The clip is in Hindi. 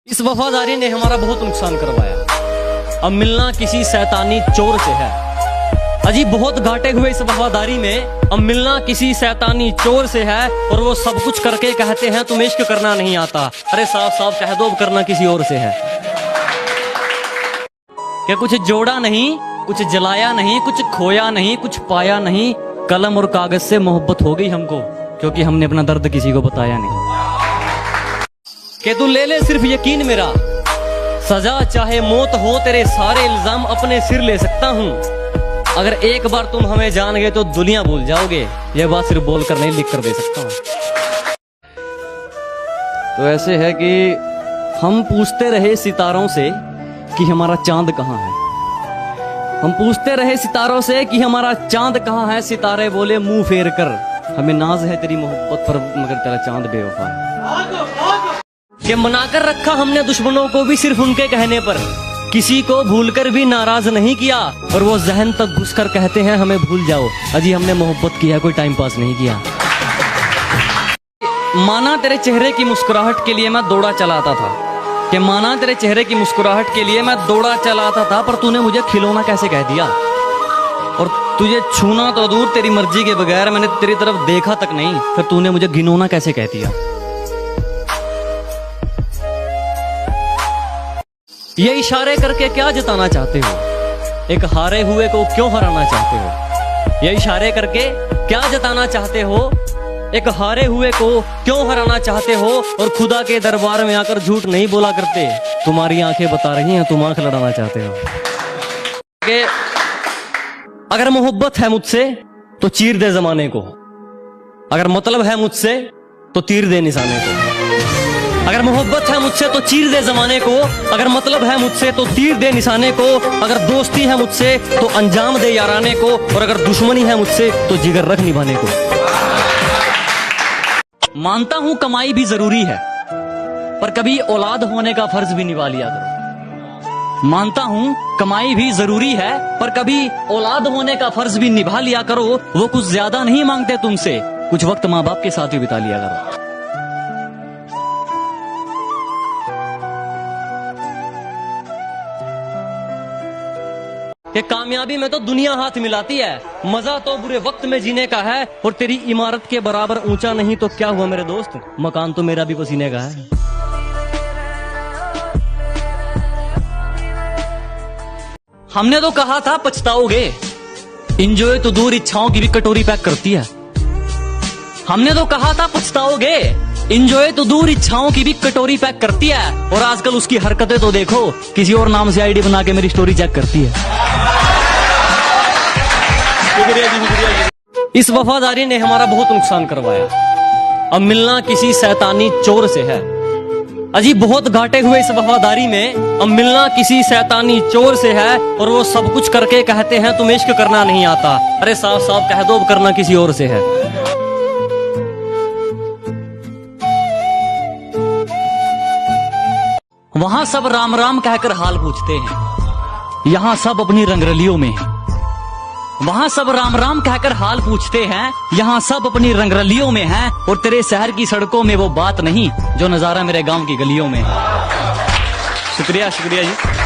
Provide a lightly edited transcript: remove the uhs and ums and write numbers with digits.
इस वफादारी ने हमारा बहुत नुकसान करवाया। अब मिलना किसी शैतानी चोर से है। अजी बहुत घाटे हुए इस वफादारी में। अब मिलना किसी शैतानी चोर से है और वो सब कुछ करके कहते हैं तुम्हें इश्क करना नहीं आता। अरे साफ साफ कह दो करना किसी और से है। क्या कुछ जोड़ा नहीं, कुछ जलाया नहीं, कुछ खोया नहीं, कुछ पाया नहीं। कलम और कागज से मोहब्बत हो गई हमको, क्योंकि हमने अपना दर्द किसी को बताया नहीं। कि तू ले ले सिर्फ यकीन मेरा, सजा चाहे मौत हो तेरे सारे इल्जाम अपने सिर ले सकता हूँ। अगर एक बार तुम हमें जान गए तो दुनिया भूल जाओगे। यह बात सिर्फ बोलकर नहीं लिख कर दे सकता हूँ। तो ऐसे है कि हम पूछते रहे सितारों से कि हमारा चांद कहाँ है। हम पूछते रहे सितारों से कि हमारा चांद कहाँ है। सितारे बोले मुंह फेर कर हमें नाज है तेरी मोहब्बत पर, मगर तेरा चांद बेवफा है। कि मनाकर रखा हमने दुश्मनों को भी सिर्फ उनके कहने पर, किसी को भूलकर भी नाराज नहीं किया। और वो जहन तक घुसकर कहते हैं हमें भूल जाओ। अजी हमने मोहब्बत किया, कोई टाइम पास नहीं किया। माना तेरे चेहरे की मुस्कुराहट के लिए मैं दौड़ा चलाता था, कि माना तेरे चेहरे की मुस्कुराहट के लिए मैं दौड़ा चलाता था, पर तूने मुझे खिलौना कैसे कह दिया। और तुझे छूना तो दूर, तेरी मर्जी के बगैर मैंने तेरी तरफ देखा तक नहीं, फिर तूने मुझे घिनौना कैसे कह दिया। ये इशारे करके क्या जताना चाहते हो, एक हारे हुए को क्यों हराना चाहते हो। ये इशारे करके क्या जताना चाहते हो, एक हारे हुए को क्यों हराना चाहते हो। और खुदा के दरबार में आकर झूठ नहीं बोला करते, तुम्हारी आंखें बता रही हैं तुम आंख लड़ाना चाहते हो। कि अगर मोहब्बत है मुझसे तो चीर दे जमाने को, अगर मतलब है मुझसे तो तीर दे निशाने को। अगर मोहब्बत है मुझसे तो चीर दे जमाने को, अगर मतलब है मुझसे तो तीर दे निशाने को। अगर दोस्ती है मुझसे तो अंजाम दे याराने को, और अगर दुश्मनी है मुझसे तो जिगर रख निभाने को। मानता हूं कमाई भी जरूरी है, पर कभी औलाद होने का फर्ज भी निभा लिया करो। मानता हूं कमाई भी जरूरी है, पर कभी औलाद होने का फर्ज भी निभा लिया करो। वो कुछ ज्यादा नहीं मांगते तुमसे, कुछ वक्त माँ बाप के साथ भी बिता लिया करो। कि कामयाबी में तो दुनिया हाथ मिलाती है, मजा तो बुरे वक्त में जीने का है। और तेरी इमारत के बराबर ऊंचा नहीं तो क्या हुआ मेरे दोस्त, मकान तो मेरा भी पसीने का है। हमने तो कहा था पछताओगे, इंजॉय तो दूर इच्छाओं की भी कटोरी पैक करती है। हमने तो कहा था पछताओगे, इंजॉय तो दूर इच्छाओं की भी कटोरी पैक करती है। और आजकल उसकी हरकतें तो देखो, किसी और नाम से आईडी बना के मेरी स्टोरी चेक करती है। इस वफादारी ने हमारा बहुत नुकसान करवाया। अब मिलना किसी शैतानी चोर से है। अजी बहुत घाटे हुए इस वफादारी में। अब मिलना किसी शैतानी चोर से है, और वो सब कुछ करके कहते हैं तुम्हें इश्क करना नहीं आता। अरे साफ साफ कह दो करना किसी और से है। वहां सब राम राम कहकर हाल पूछते हैं, यहाँ सब अपनी रंगरलियों में हैं। वहां सब राम राम कहकर हाल पूछते हैं, यहाँ सब अपनी रंगरलियों में हैं। और तेरे शहर की सड़कों में वो बात नहीं जो नजारा मेरे गांव की गलियों में है। शुक्रिया शुक्रिया जी।